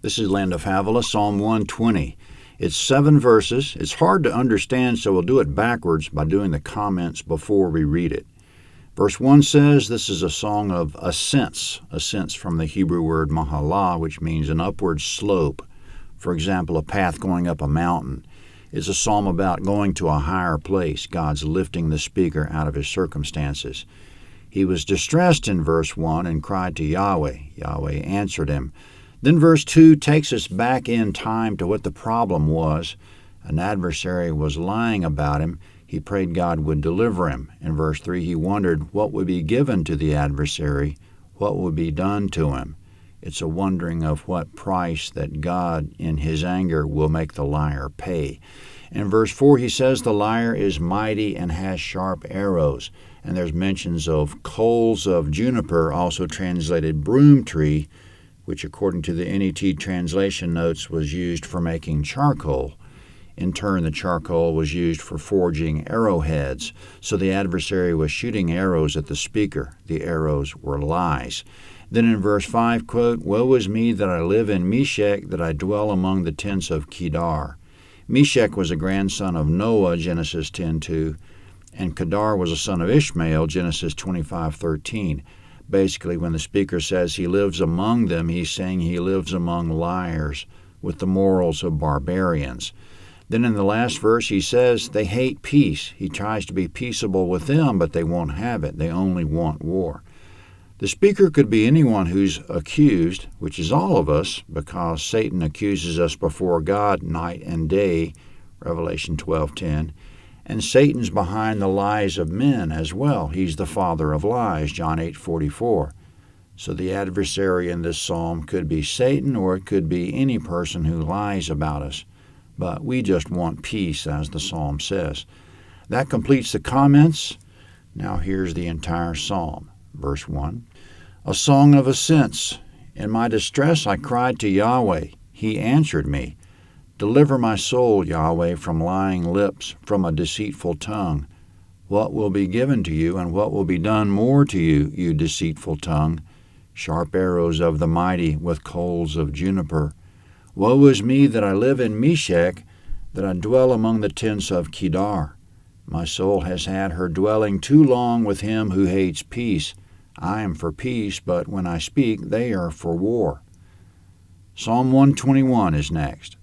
This is Land of Havilah, Psalm 120. It's 7 verses. It's hard to understand, so we'll do it backwards by doing the comments before we read it. Verse 1 says this is a song of ascents from the Hebrew word mahalah, which means an upward slope. For example, a path going up a mountain. It's a psalm about going to a higher place. God's lifting the speaker out of his circumstances. He was distressed in verse 1 and cried to Yahweh. Yahweh answered him. Then verse 2 takes us back in time to what the problem was. An adversary was lying about him. He prayed God would deliver him. In verse 3, he wondered what would be given to the adversary, what would be done to him. It's a wondering of what price that God, in his anger, will make the liar pay. In verse 4, he says the liar is mighty and has sharp arrows. And there's mentions of coals of juniper, also translated broom tree, which according to the NET translation notes was used for making charcoal. In turn, the charcoal was used for forging arrowheads, so the adversary was shooting arrows at the speaker. The arrows were lies. Then in verse 5, quote, "Woe is me that I live in Meshech, that I dwell among the tents of Kedar." Meshech was a grandson of Noah, Genesis 10:2, and Kedar was a son of Ishmael, Genesis 25:13. Basically, when the speaker says he lives among them, he's saying he lives among liars with the morals of barbarians. Then in the last verse, he says they hate peace. He tries to be peaceable with them, but they won't have it. They only want war. The speaker could be anyone who's accused, which is all of us, because Satan accuses us before God night and day, Revelation 12:10. And Satan's behind the lies of men as well. He's the father of lies, John 8:44. So the adversary in this psalm could be Satan, or it could be any person who lies about us. But we just want peace, as the psalm says. That completes the comments. Now here's the entire psalm. Verse 1, a song of ascents. In my distress I cried to Yahweh. He answered me. Deliver my soul, Yahweh, from lying lips, from a deceitful tongue. What will be given to you, and what will be done more to you, you deceitful tongue? Sharp arrows of the mighty with coals of juniper. Woe is me that I live in Meshech, that I dwell among the tents of Kedar. My soul has had her dwelling too long with him who hates peace. I am for peace, but when I speak, they are for war. Psalm 121 is next.